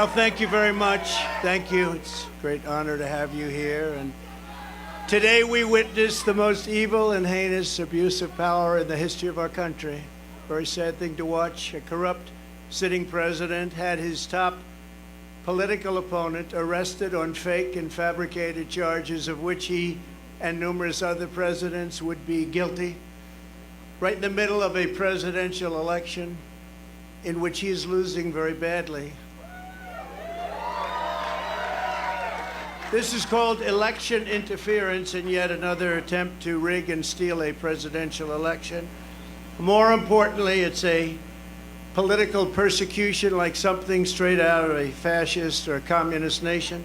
Well, thank you very much. Thank you. It's a great honor to have you here. And today we witness the most evil and heinous abuse of power in the history of our country. Very sad thing to watch. A corrupt sitting president had his top political opponent arrested on fake and fabricated charges of which he and numerous other presidents would be guilty, right in the middle of a presidential election in which he is losing very badly. This is called election interference and yet another attempt to rig and steal a presidential election. More importantly, it's a political persecution like something straight out of a fascist or communist nation.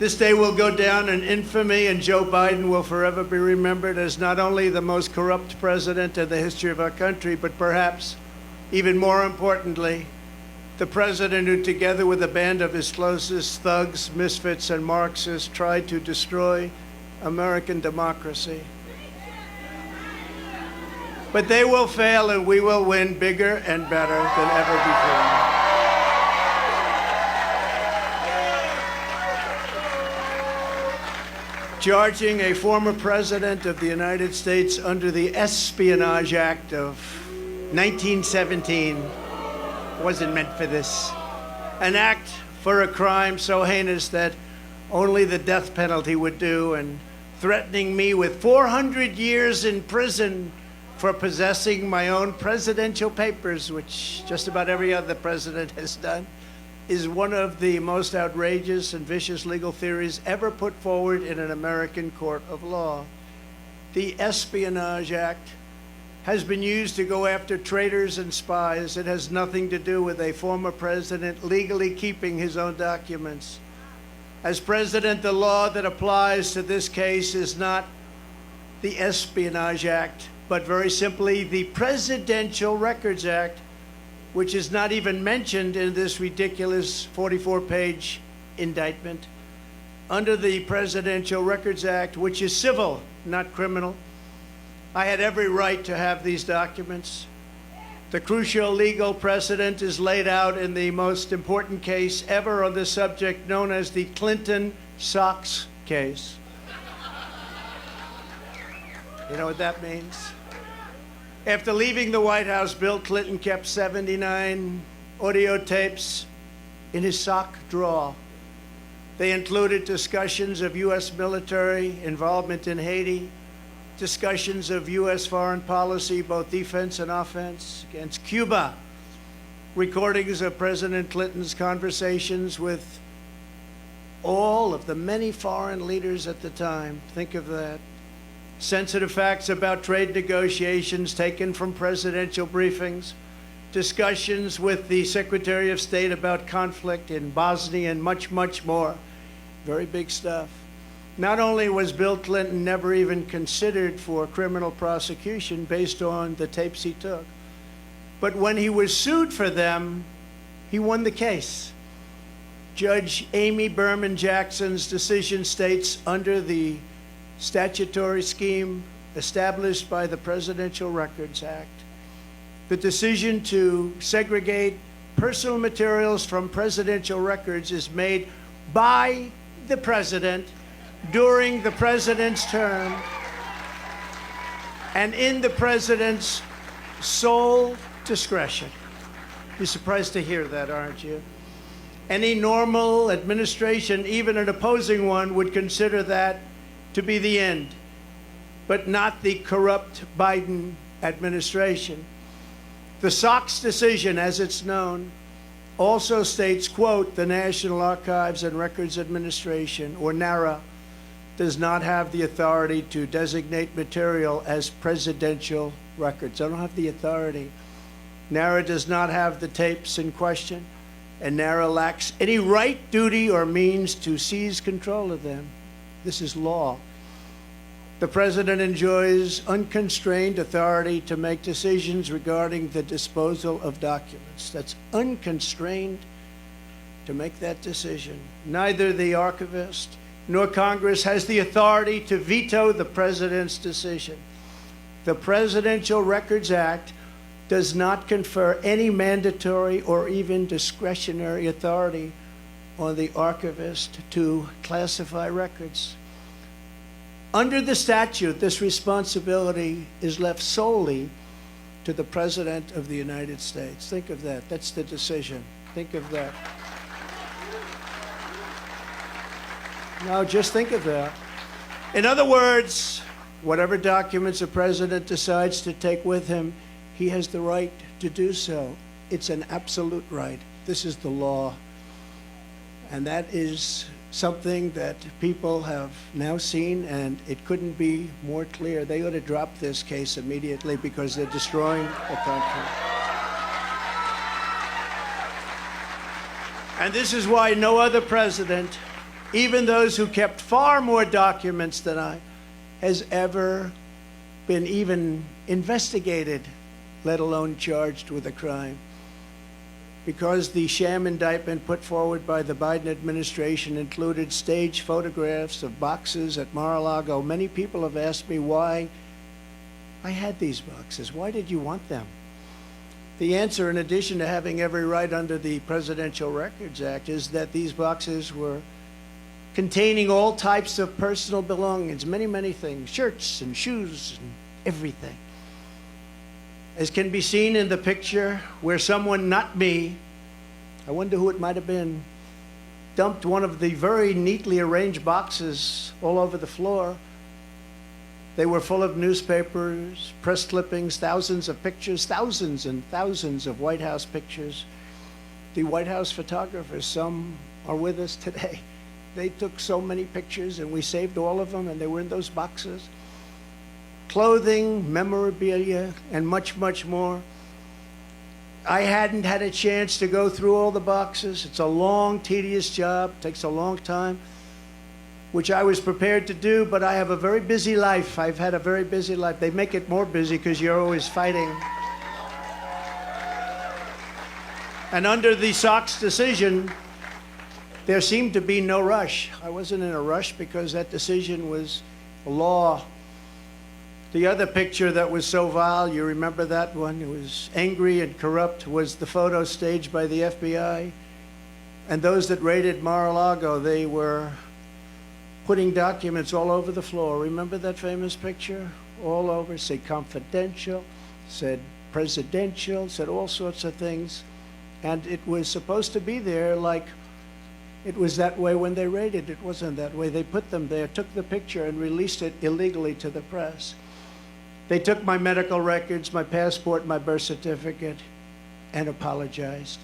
This day will go down in infamy, and Joe Biden will forever be remembered as not only the most corrupt president in the history of our country, but perhaps even more importantly, the president who, together with a band of his closest thugs, misfits, and Marxists, tried to destroy American democracy. But they will fail, and we will win bigger and better than ever before. Charging a former president of the United States under the Espionage Act of 1917 wasn't meant for this. An act for a crime so heinous that only the death penalty would do, and threatening me with 400 years in prison for possessing my own presidential papers, which just about every other president has done, is one of the most outrageous and vicious legal theories ever put forward in an American court of law. The Espionage Act has been used to go after traitors and spies. It has nothing to do with a former president legally keeping his own documents. As president, the law that applies to this case is not the Espionage Act, but very simply the Presidential Records Act, which is not even mentioned in this ridiculous 44-page indictment. Under the Presidential Records Act, which is civil, not criminal, I had every right to have these documents. The crucial legal precedent is laid out in the most important case ever on this subject, known as the Clinton Socks case. You know what that means? After leaving the White House, Bill Clinton kept 79 audio tapes in his sock drawer. They included discussions of U.S. military involvement in Haiti, discussions of U.S. foreign policy, both defense and offense, against Cuba, recordings of President Clinton's conversations with all of the many foreign leaders at the time. Think of that. Sensitive facts about trade negotiations taken from presidential briefings, discussions with the Secretary of State about conflict in Bosnia, and much, much more. Very big stuff. Not only was Bill Clinton never even considered for criminal prosecution based on the tapes he took, but when he was sued for them, he won the case. Judge Amy Berman Jackson's decision states, under the statutory scheme established by the Presidential Records Act, the decision to segregate personal materials from presidential records is made by the president during the president's term and in the president's sole discretion. You're surprised to hear that, aren't you? Any normal administration, even an opposing one, would consider that to be the end, but not the corrupt Biden administration. The Sox decision, as it's known, also states, quote, the National Archives and Records Administration, or NARA, does not have the authority to designate material as presidential records. They don't have the authority. NARA does not have the tapes in question, and NARA lacks any right, duty, or means to seize control of them. This is law. The president enjoys unconstrained authority to make decisions regarding the disposal of documents. That's unconstrained to make that decision. Neither the archivist nor Congress has the authority to veto the president's decision. The Presidential Records Act does not confer any mandatory or even discretionary authority on the archivist to classify records. Under the statute, this responsibility is left solely to the President of the United States. Think of that. That's the decision. Think of that. Now, just think of that. In other words, whatever documents the President decides to take with him, he has the right to do so. It's an absolute right. This is the law. And that is something that people have now seen, and it couldn't be more clear. They ought to drop this case immediately because they're destroying the country. And this is why no other president, even those who kept far more documents than I, has ever been even investigated, let alone charged with a crime. Because the sham indictment put forward by the Biden administration included staged photographs of boxes at MarALago, many people have asked me why I had these boxes. Why did you want them? The answer, in addition to having every right under the Presidential Records Act, is that these boxes were containing all types of personal belongings, many, many things, shirts and shoes and everything. As can be seen in the picture where someone, not me, I wonder who it might have been, dumped one of the very neatly arranged boxes all over the floor. They were full of newspapers, press clippings, thousands of pictures, thousands and thousands of White House pictures. The White House photographers, some are with us today. They took so many pictures, and we saved all of them, and they were in those boxes. Clothing, memorabilia, and much, much more. I hadn't had a chance to go through all the boxes. It's a long, tedious job, takes a long time, which I was prepared to do, but I have a very busy life. I've had a very busy life. They make it more busy because you're always fighting. And under the SOX decision, there seemed to be no rush. I wasn't in a rush because that decision was a law. The other picture that was so vile, you remember that one? It was angry and corrupt, was the photo staged by the FBI. And those that raided MarALago, they were putting documents all over the floor. Remember that famous picture? All over, said confidential, said presidential, said all sorts of things. And it was supposed to be there like it was that way when they raided. It wasn't that way. They put them there, took the picture, and released it illegally to the press. They took my medical records, my passport, my birth certificate, and apologized.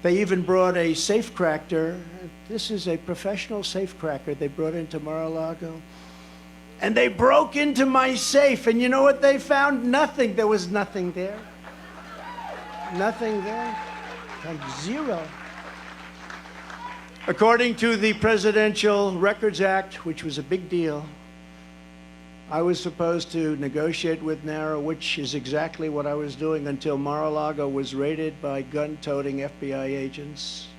They even brought a safecracker. This is a professional safecracker they brought into MarALago. And they broke into my safe, and you know what they found? Nothing. There was nothing there. Nothing there. Like zero. According to the Presidential Records Act, which was a big deal, I was supposed to negotiate with NARA, which is exactly what I was doing until MarALago was raided by gun-toting FBI agents.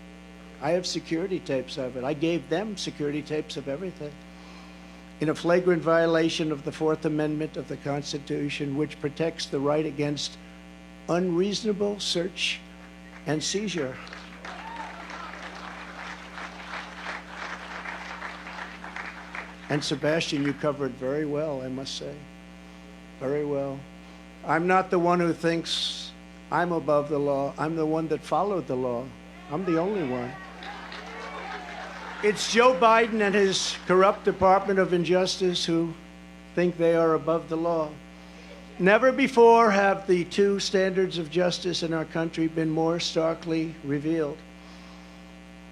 I have security tapes of it. I gave them security tapes of everything. In a flagrant violation of the Fourth Amendment of the Constitution, which protects the right against unreasonable search and seizure. And Sebastian, you covered very well, I must say. Very well. I'm not the one who thinks I'm above the law. I'm the one that followed the law. I'm the only one. It's Joe Biden and his corrupt Department of Injustice who think they are above the law. Never before have the two standards of justice in our country been more starkly revealed.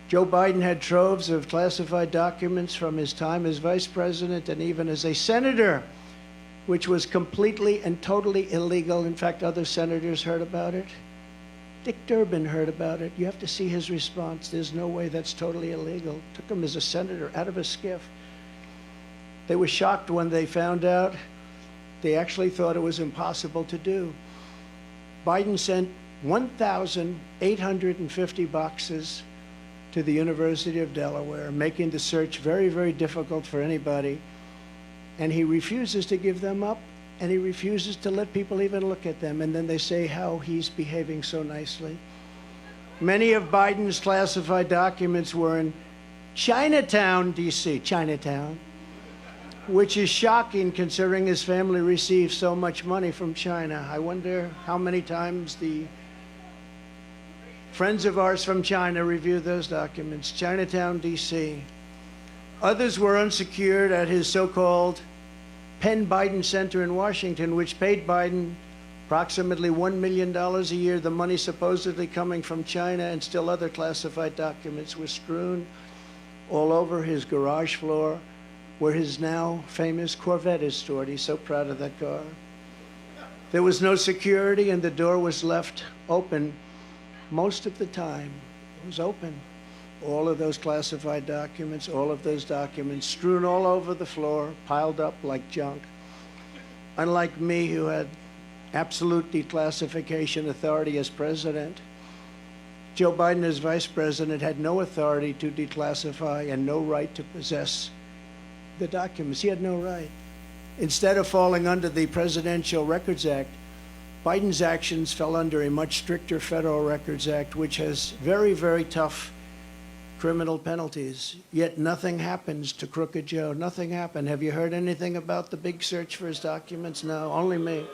Joe Biden had troves of classified documents from his time as vice president and even as a senator, which was completely and totally illegal. In fact, other senators heard about it. Dick Durbin heard about it. You have to see his response. There's no way that's totally illegal. Took him as a senator out of a skiff. They were shocked when they found out. They actually thought it was impossible to do. Biden sent 1,850 boxes to the University of Delaware, making the search very, very difficult for anybody. And he refuses to give them up and he refuses to let people even look at them, and then they say how he's behaving so nicely. Many of Biden's classified documents were in Chinatown, D.C., Chinatown, which is shocking considering his family receives so much money from China. I wonder how many times the friends of ours from China review those documents. Chinatown, D.C. Others were unsecured at his so-called Penn Biden Center in Washington, which paid Biden approximately $1 million a year. The money supposedly coming from China, and still other classified documents were strewn all over his garage floor, where his now famous Corvette is stored. He's so proud of that car. There was no security, and the door was left open most of the time. It was open. All of those classified documents, all of those documents strewn all over the floor, piled up like junk. Unlike me, who had absolute declassification authority as president, Joe Biden, as vice president, had no authority to declassify and no right to possess the documents. He had no right. Instead of falling under the Presidential Records Act, Biden's actions fell under a much stricter Federal Records Act, which has very, very tough criminal penalties. Yet nothing happens to Crooked Joe. Nothing happened. Have you heard anything about the big search for his documents? No, only me.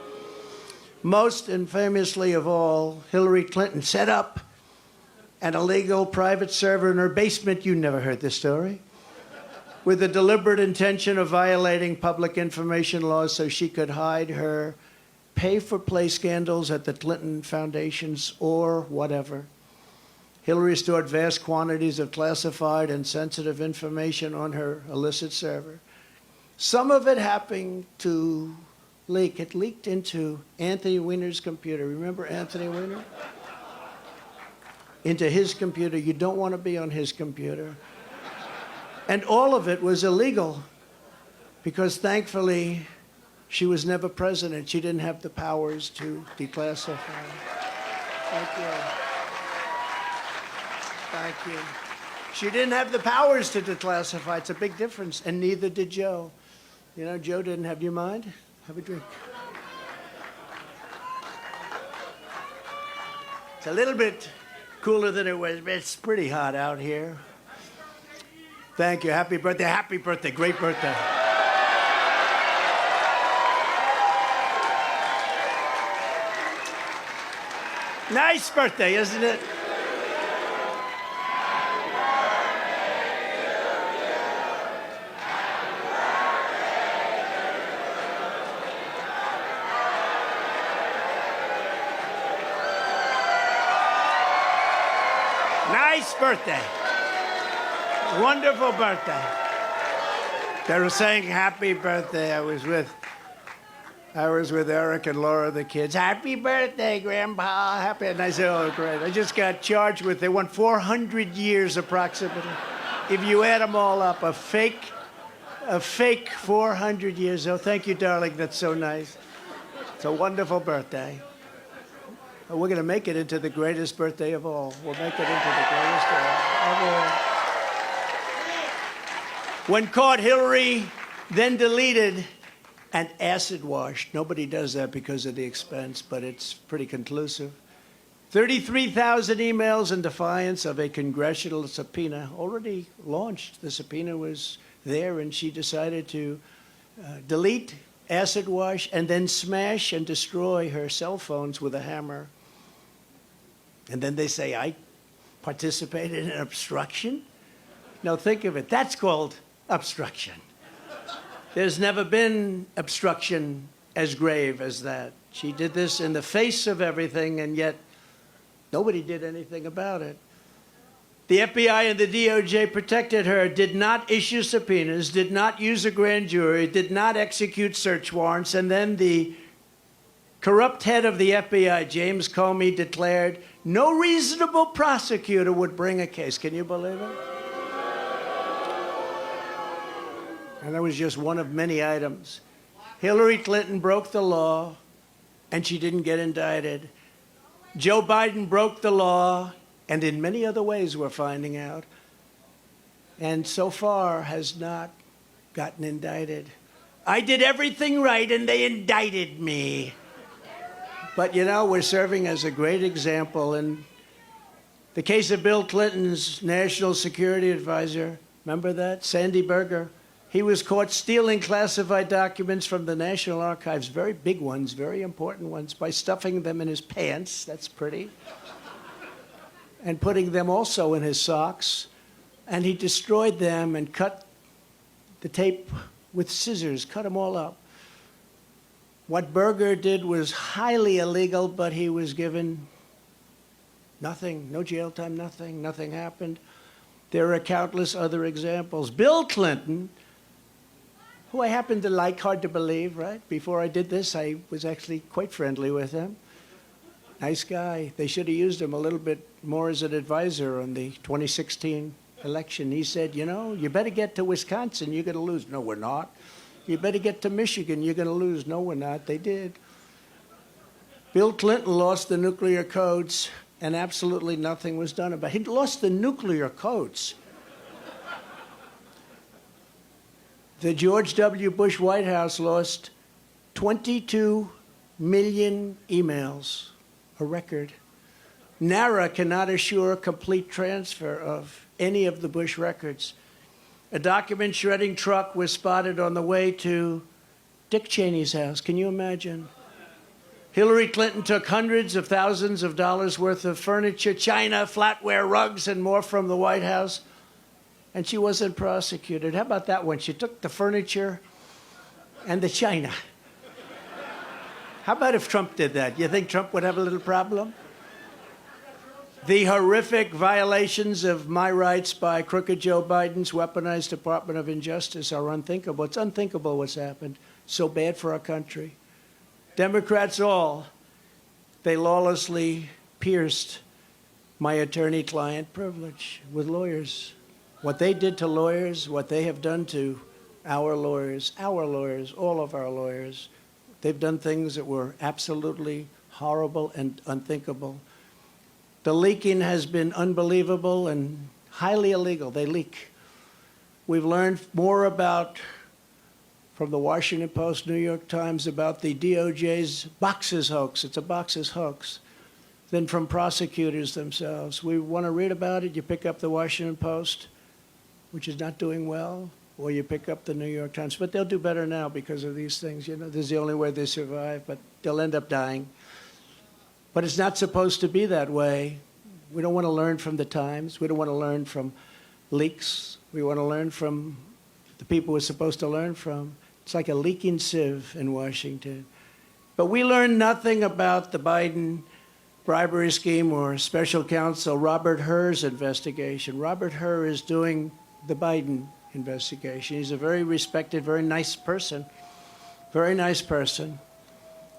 Most infamously of all, Hillary Clinton set up an illegal private server in her basement. You never heard this story. With the deliberate intention of violating public information laws so she could hide her pay-for-play scandals at the Clinton foundations or whatever. Hillary stored vast quantities of classified and sensitive information on her illicit server. Some of it happened to leak. It leaked into Anthony Weiner's computer. Remember Anthony Weiner? Into his computer. You don't want to be on his computer. And all of it was illegal because, thankfully, she was never president. She didn't have the powers to declassify. Thank you. Thank you. She didn't have the powers to declassify. It's a big difference, and neither did Joe. You know, Joe didn't have. Do you mind? Have a drink. It's a little bit cooler than it was, but it's pretty hot out here. Thank you. Happy birthday. Happy birthday. Great birthday. Nice birthday, isn't it? Nice birthday. Wonderful birthday. They were saying happy birthday. I was with Eric and Laura, the kids. Happy birthday, Grandpa. Happy. And I said, oh, great. I just got charged with, they want 400 years approximately. If you add them all up, a fake 400 years. Oh, thank you, darling. That's so nice. It's a wonderful birthday. We're going to make it into the greatest birthday of all. We'll make it into the greatest of all. When caught, Hillary then deleted and acid washed. Nobody does that because of the expense, but it's pretty conclusive. 33,000 emails in defiance of a congressional subpoena. Already launched. The subpoena was there, and she decided to delete, acid wash, and then smash and destroy her cell phones with a hammer. And then they say, I participated in obstruction? Now think of it. That's called obstruction. There's never been obstruction as grave as that. She did this in the face of everything, and yet nobody did anything about it. The FBI and the DOJ protected her, did not issue subpoenas, did not use a grand jury, did not execute search warrants, and then the corrupt head of the FBI, James Comey, declared no reasonable prosecutor would bring a case. Can you believe it? And that was just one of many items. Hillary Clinton broke the law, and she didn't get indicted. Joe Biden broke the law, and in many other ways we're finding out, and so far has not gotten indicted. I did everything right and they indicted me. But, you know, we're serving as a great example. In the case of Bill Clinton's national security advisor, remember that? Sandy Berger. He was caught stealing classified documents from the National Archives, very big ones, very important ones, by stuffing them in his pants. That's pretty. And putting them also in his socks. And he destroyed them and cut the tape with scissors, cut them all up. What Berger did was highly illegal, but he was given nothing, no jail time, nothing happened. There are countless other examples. Bill Clinton, who I happen to like, hard to believe, right? Before I did this, I was actually quite friendly with him. Nice guy. They should have used him a little bit more as an advisor on the 2016 election. He said, you know, you better get to Wisconsin, you're going to lose. No, we're not. You better get to Michigan, you're going to lose. No, we're not. They did. Bill Clinton lost the nuclear codes, and absolutely nothing was done about it. He lost the nuclear codes. The George W. Bush White House lost 22 million emails, a record. NARA cannot assure complete transfer of any of the Bush records. A document shredding truck was spotted on the way to Dick Cheney's house. Can you imagine? Hillary Clinton took hundreds of thousands of dollars worth of furniture, china, flatware, rugs, and more from the White House, and she wasn't prosecuted. How about that one? She took the furniture and the china. How about if Trump did that? You think Trump would have a little problem? The horrific violations of my rights by crooked Joe Biden's weaponized Department of Injustice are unthinkable. It's unthinkable what's happened. So bad for our country. Democrats all, they lawlessly pierced my attorney-client privilege with lawyers. What they did to lawyers, what they have done to our lawyers, all of our lawyers, they've done things that were absolutely horrible and unthinkable. The leaking has been unbelievable and highly illegal. They leak. We've learned more about, from the Washington Post, New York Times, about the DOJ's boxes hoax. It's a boxes hoax. Than from prosecutors themselves. We want to read about it. You pick up the Washington Post, which is not doing well, or you pick up the New York Times. But they'll do better now because of these things. You know, this is the only way they survive, but they'll end up dying. But it's not supposed to be that way. We don't want to learn from the Times. We don't want to learn from leaks. We want to learn from the people we're supposed to learn from. It's like a leaking sieve in Washington. But we learned nothing about the Biden bribery scheme or special counsel Robert Hur's investigation. Robert Hur is doing the Biden investigation. He's a very respected, very nice person. Very nice person.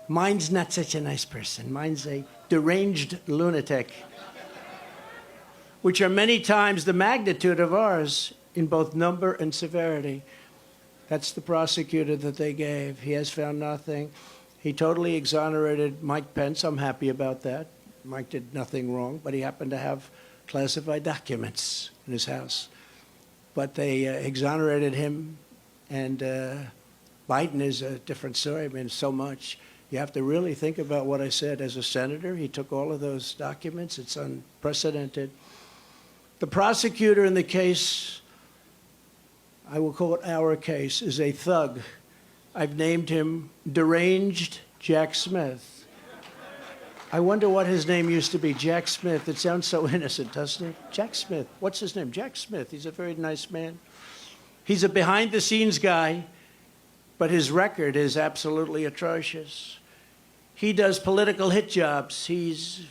Mine's not such a nice person. Mine's a deranged lunatic, which are many times the magnitude of ours in both number and severity. That's the prosecutor that they gave. He has found nothing. He totally exonerated Mike Pence. I'm happy about that. Mike did nothing wrong, but he happened to have classified documents in his house. But they exonerated him, and Biden is a different story. I mean, so much. You have to really think about what I said. As a senator, he took all of those documents. It's unprecedented. The prosecutor in the case, I will call it our case, is a thug. I've named him Deranged Jack Smith. I wonder what his name used to be, Jack Smith. It sounds so innocent, doesn't it? Jack Smith. What's his name? Jack Smith. He's a very nice man. He's a behind-the-scenes guy, but his record is absolutely atrocious. He does political hit jobs. He's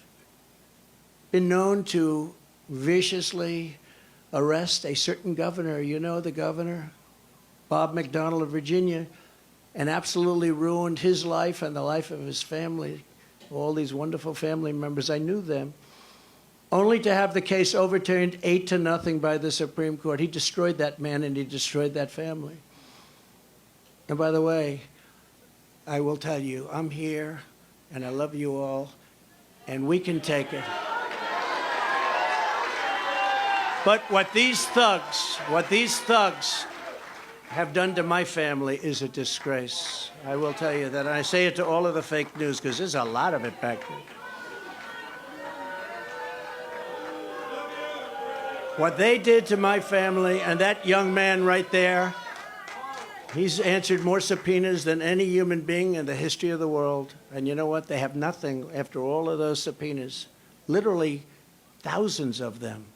been known to viciously arrest a certain governor. You know the governor, Bob McDonnell of Virginia, and absolutely ruined his life and the life of his family. All these wonderful family members, I knew them, only to have the case overturned 8-0 by the Supreme Court. He destroyed that man and he destroyed that family. And by the way, I will tell you, I'm here and I love you all, and we can take it. But what these thugs have done to my family is a disgrace. I will tell you that. And I say it to all of the fake news because there's a lot of it back there. What they did to my family, and that young man right there, he's answered more subpoenas than any human being in the history of the world. And you know what? They have nothing after all of those subpoenas. Literally thousands of them.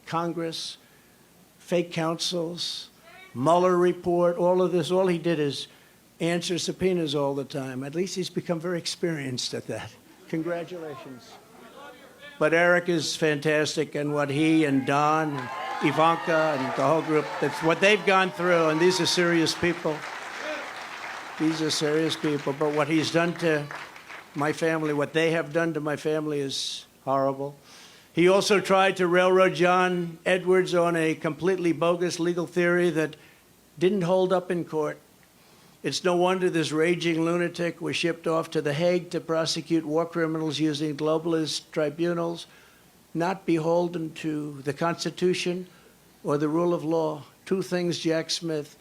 Congress, fake counsels, Mueller report, all of this. All he did is answer subpoenas all the time. At least he's become very experienced at that. Congratulations. But Eric is fantastic, and what he and Don and Ivanka and the whole group, that's what they've gone through, and these are serious people. These are serious people. But what he's done to my family, what they have done to my family is horrible. He also tried to railroad John Edwards on a completely bogus legal theory that didn't hold up in court. It's no wonder this raging lunatic was shipped off to The Hague to prosecute war criminals using globalist tribunals, not beholden to the Constitution or the rule of law. Two things Jack Smith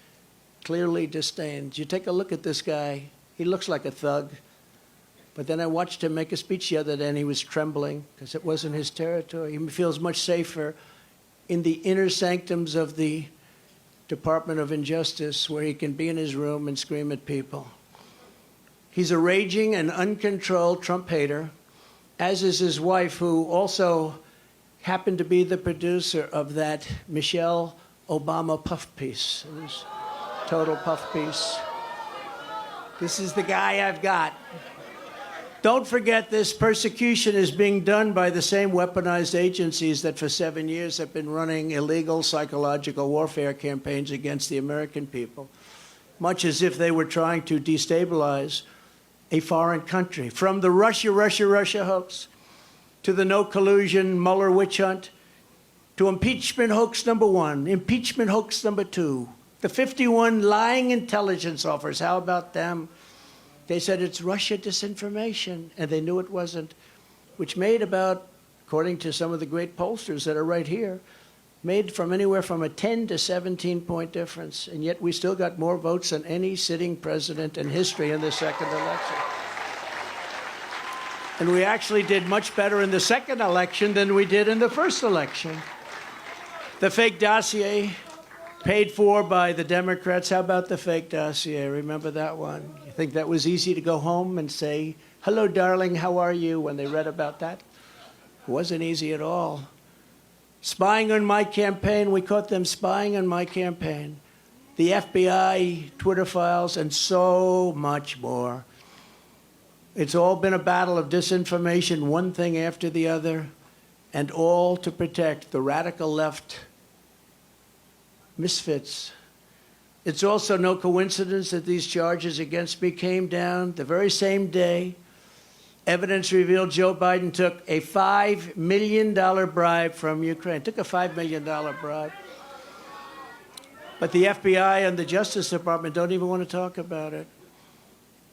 clearly disdains. You take a look at this guy. He looks like a thug. But then I watched him make a speech the other day, and he was trembling because it wasn't his territory. He feels much safer in the inner sanctums of the Department of Injustice, where he can be in his room and scream at people. He's a raging and uncontrolled Trump hater, as is his wife, who also happened to be the producer of that Michelle Obama puff piece. It was total puff piece. This is the guy I've got. Don't forget, this persecution is being done by the same weaponized agencies that for 7 years have been running illegal psychological warfare campaigns against the American people, much as if they were trying to destabilize a foreign country. From the Russia hoax, to the no collusion Mueller witch hunt, to impeachment hoax number 1, impeachment hoax number 2, the 51 lying intelligence offers. How about them? They said it's Russia disinformation, and they knew it wasn't, which made about, according to some of the great pollsters that are right here, made from anywhere from a 10 to 17-point difference. And yet we still got more votes than any sitting president in history in the second election. And we actually did much better in the second election than we did in the first election. The fake dossier, paid for by the Democrats. How about the fake dossier? Remember that one? You think that was easy to go home and say, "Hello, darling, how are you?" when they read about that? It wasn't easy at all. Spying on my campaign. We caught them spying on my campaign. The FBI, Twitter files, and so much more. It's all been a battle of disinformation, one thing after the other, and all to protect the radical left misfits. It's also no coincidence that these charges against me came down the very same day. Evidence revealed Joe Biden took a $5 million bribe from Ukraine. Took a $5 million bribe. But the FBI and the Justice Department don't even want to talk about it.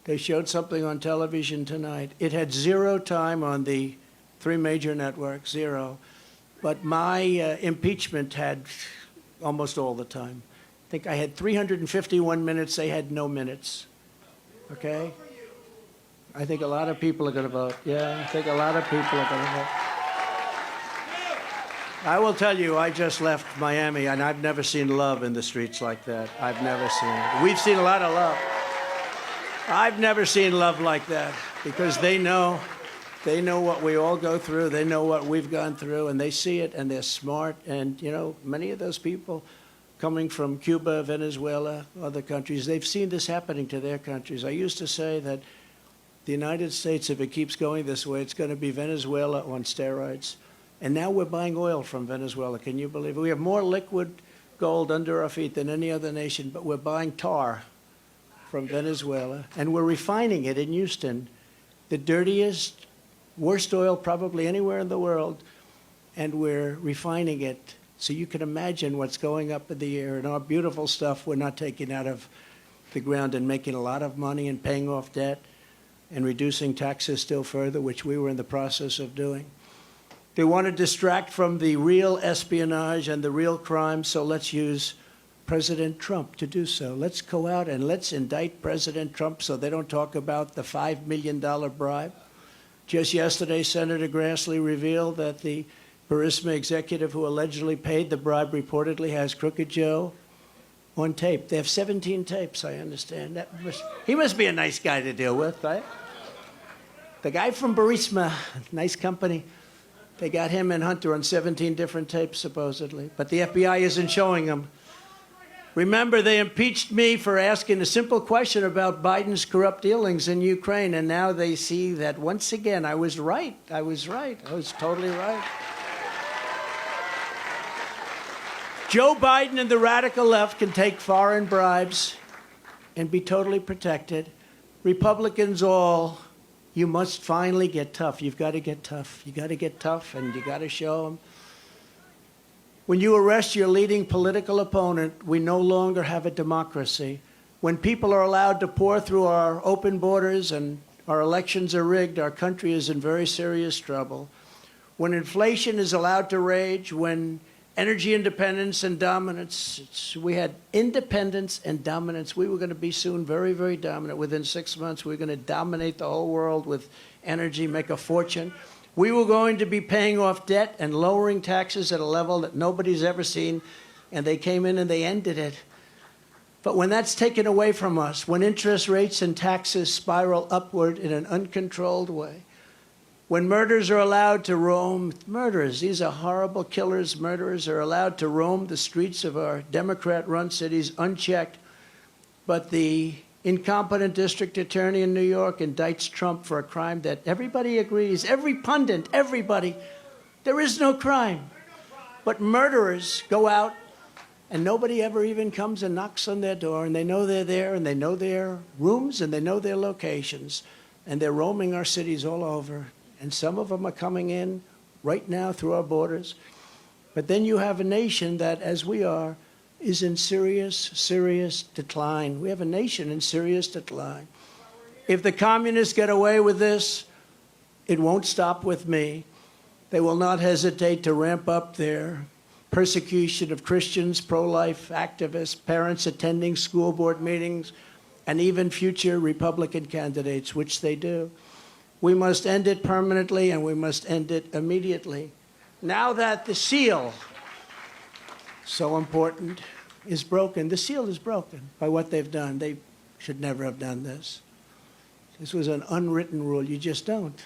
They showed something on television tonight. It had 0 time on the 3 major networks, 0. But my impeachment had almost all the time. I think I had 351 minutes. They had no minutes. Okay? I think a lot of people are going to vote. Yeah, I think a lot of people are going to vote. I will tell you, I just left Miami, and I've never seen love in the streets like that. I've never seen it. We've seen a lot of love. I've never seen love like that, because they know what we all go through. They know what we've gone through, and they see it, and they're smart. And, you know, many of those people coming from Cuba, Venezuela, other countries, they've seen this happening to their countries. I used to say that the United States, if it keeps going this way, it's going to be Venezuela on steroids. And now we're buying oil from Venezuela. Can you believe it? We have more liquid gold under our feet than any other nation, but we're buying tar from Venezuela, and we're refining it in Houston, the dirtiest, worst oil probably anywhere in the world, and we're refining it. So you can imagine what's going up in the air, and our beautiful stuff we're not taking out of the ground and making a lot of money and paying off debt and reducing taxes still further, which we were in the process of doing. They want to distract from the real espionage and the real crime, so let's use President Trump to do so. Let's go out and let's indict President Trump so they don't talk about the $5 million bribe. Just yesterday, Senator Grassley revealed that the Burisma executive who allegedly paid the bribe reportedly has Crooked Joe on tape. They have 17 tapes, I understand. He must be a nice guy to deal with, right? The guy from Burisma, nice company, they got him and Hunter on 17 different tapes, supposedly. But the FBI isn't showing them. Remember, they impeached me for asking a simple question about Biden's corrupt dealings in Ukraine, and now they see that once again I was right. I was totally right. Joe Biden and the radical left can take foreign bribes and be totally protected. Republicans all, you must finally get tough. You've got to get tough. You got to get tough, and you got to show them. When you arrest your leading political opponent, we no longer have a democracy. When people are allowed to pour through our open borders and our elections are rigged, our country is in very serious trouble. When inflation is allowed to rage, when energy independence and dominance, we had independence and dominance. We were going to be soon very, very dominant. Within 6 months, we were going to dominate the whole world with energy, make a fortune. We were going to be paying off debt and lowering taxes at a level that nobody's ever seen, and they came in and they ended it. But when that's taken away from us, when interest rates and taxes spiral upward in an uncontrolled way, when murderers are allowed to roam, these are horrible killers, murderers are allowed to roam the streets of our Democrat-run cities unchecked, but the incompetent district attorney in New York indicts Trump for a crime that everybody agrees, every pundit, everybody, there is no crime. But murderers go out and nobody ever even comes and knocks on their door, and they know they're there, and they know their rooms, and they know their locations, and they're roaming our cities all over. And some of them are coming in right now through our borders. But then you have a nation that, as we are, is in serious, serious decline. We have a nation in serious decline. If the communists get away with this, it won't stop with me. They will not hesitate to ramp up their persecution of Christians, pro-life activists, parents attending school board meetings, and even future Republican candidates, which they do. We must end it permanently, and we must end it immediately. Now that the seal, so important, is broken. The seal is broken by what they've done. They should never have done this. This was an unwritten rule. You just don't,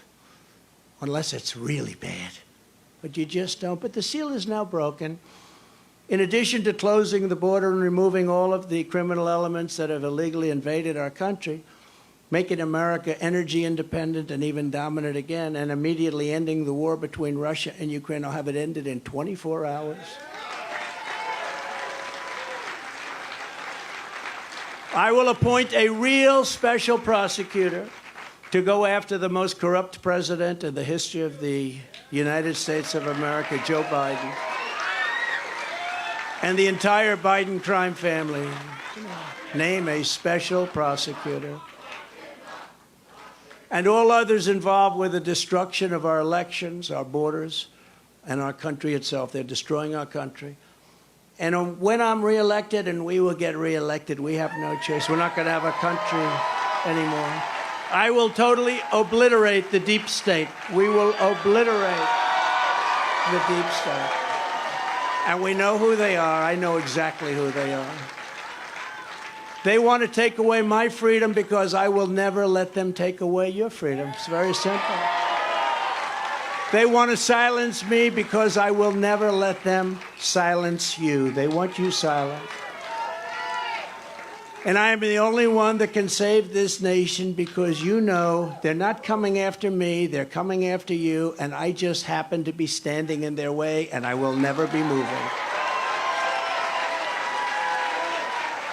unless it's really bad. But you just don't. But the seal is now broken. In addition to closing the border and removing all of the criminal elements that have illegally invaded our country, making America energy independent and even dominant again, and immediately ending the war between Russia and Ukraine, I'll have it ended in 24 hours. I will appoint a real special prosecutor to go after the most corrupt president in the history of the United States of America, Joe Biden, and the entire Biden crime family. Name a special prosecutor. And all others involved with the destruction of our elections, our borders, and our country itself. They're destroying our country. And when I'm reelected, and we will get reelected, we have no choice. We're not going to have a country anymore. I will totally obliterate the deep state. We will obliterate the deep state. And we know who they are. I know exactly who they are. They want to take away my freedom because I will never let them take away your freedom. It's very simple. They want to silence me because I will never let them silence you. They want you silent. And I am the only one that can save this nation because you know they're not coming after me, they're coming after you, and I just happen to be standing in their way, and I will never be moving.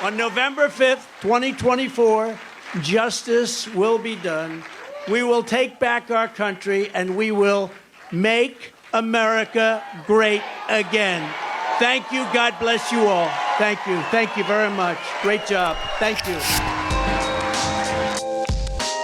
On November 5th, 2024, justice will be done. We will take back our country, and we will make America great again. Thank you. God bless you all. Thank you. Thank you very much. Great job. Thank you.